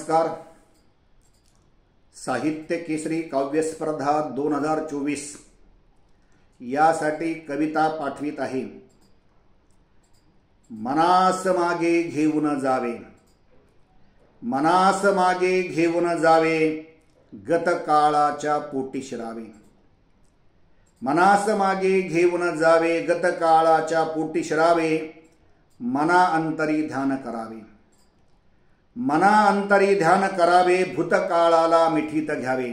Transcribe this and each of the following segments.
नमस्कार। साहित्य केसरी काव्य स्पर्धा 2024 यासाठी कविता पाठवित आहे। मनास मागे घेऊन जावे, मनास मागे घेऊन जावे, गत काळाच्या पोटी शिरावे। मनास मागे घेऊन जावे, गत काळाच्या पोटी शिरावे, मना अंतरी ध्यान करावे। मना अंतरी ध्यान करावे, भूतकाळाला मिठीत घ्यावे।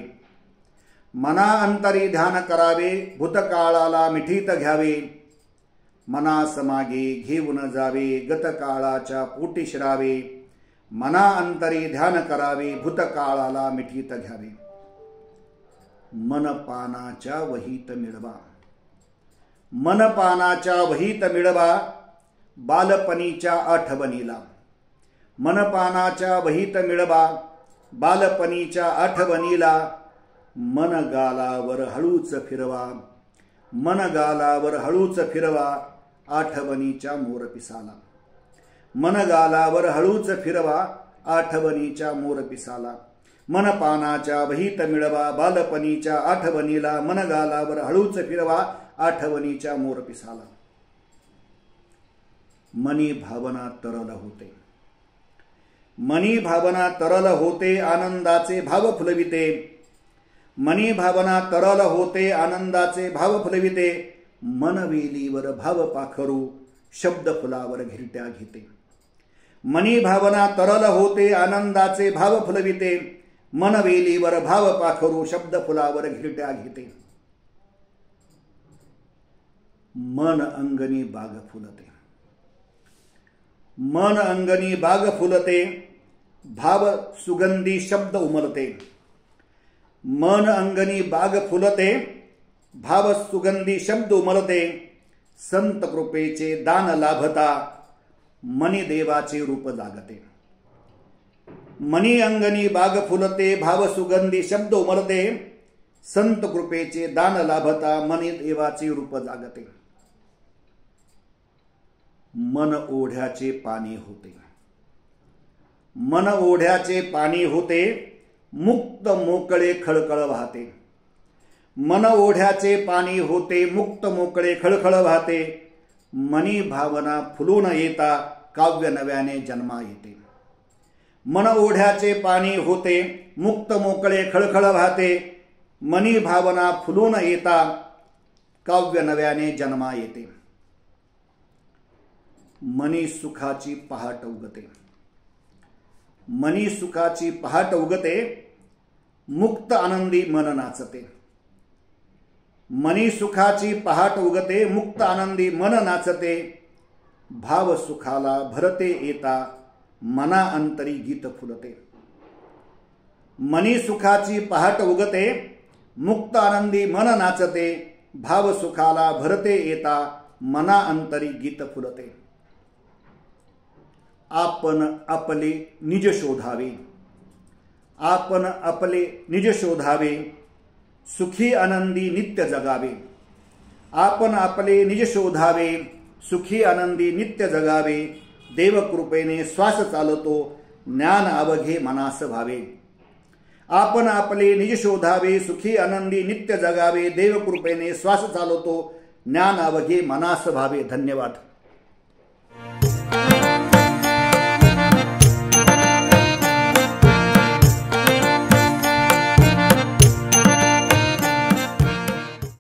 मना अंतरी ध्यान करावे, भूतकाळाला मिठीत घ्यावे, मनास मागे घेऊन जावे, गत काळाच्या पोटी शिरावे, मना अंतरी ध्यान करावे, भूतकाळाला मिठीत घ्यावे। मन पानाच्या वहीत मिळवा, मन पानाच्या वहीत मिळवा, बालपणीच्या आठवणीला। मनपानाच्या वहीत मिळवा, बालपणीच्या आठवणीला, मन गालावर हळूच फिरवा, मन गालावर हळूच फिरवा, आठवणीच्या मोरपिसाला। मन गालावर हळूच फिरवा, आठवणीच्या मोरपिसाला। मनपानाच्या वहीत मिळवा, बालपणीच्या आठवणीला, मन गालावर हळूच फिरवा, आठवणीच्या मोरपिसाला। मनी भावना तरल होते, मनी भावना तरल होते, आनंदाचे भाव फुलविते। मनी भावना तरल होते, आनंदाचे भाव फुलविते, मनवेलीवर भाव पाखरू, शब्द फुलावर घिरट्या घेते। मनी भावना तरल होते, आनंदाचे भाव फुलविते, मनवेलीवर भाव पाखरू, शब्द फुलावर घिरट्या घेते। मन अंगणी बाग फुलते, मन अंगणी बाग फुलते, भाव सुगंधी शब्द उमलते। मन अंगणी बाग फुलते, भाव सुगंधी शब्द उमलते, संत कृपेचे दान लाभता, मनी देवाचे रूप जागते। मनी अंगणी बाग फुलते, भाव सुगंधी शब्द उमलते, संत कृपेचे दान लाभता, मनी देवाचे रूप जागते। मन ओढ्याचे पाणी होते, मन ओढ्याचे पाणी होते, मुक्त मोकळे खळखळ वाहते। मन ओढ्याचे पाणी होते, मुक्त मोकळे खळखळ वाहते, मनी भावना फुलून येता, काव्य नव्याने जन्मा येते। मन ओढ्याचे पाणी होते, मुक्त मोकळे खळखळ वाहते, मनी भावना फुलून येता, काव्य नव्याने जन्मा येते। मनी सुखाची पहाट उगते, मनी सुखाची पहाट उगते, मुक्त आनंदी मन नाचते। मनी सुखाची पहाट उगते, मुक्त आनंदी मन नाचते, भाव सुखाला भरते येता, मना अंतरी गीत फुलते। मनी सुखाची पहाट उगते, मुक्त आनंदी मन नाचते, भाव सुखाला भरते येता, मना अंतरी गीत फुलते। आपण आपले निज शोधावे, आपण आपले निज शोधावे, सुखी आनंदी नित्य जगावे। आपण आपले निज शोधावे, सुखी आनंदी नित्य जगावे, देवकृपेने श्वास चालतो, ज्ञान अवघे मनास भावे। आपण आपले निज शोधावे, सुखी आनंदी नित्य जगावे, देवकृपेने श्वास चालतो, ज्ञान अवघे मनास भावे। धन्यवाद।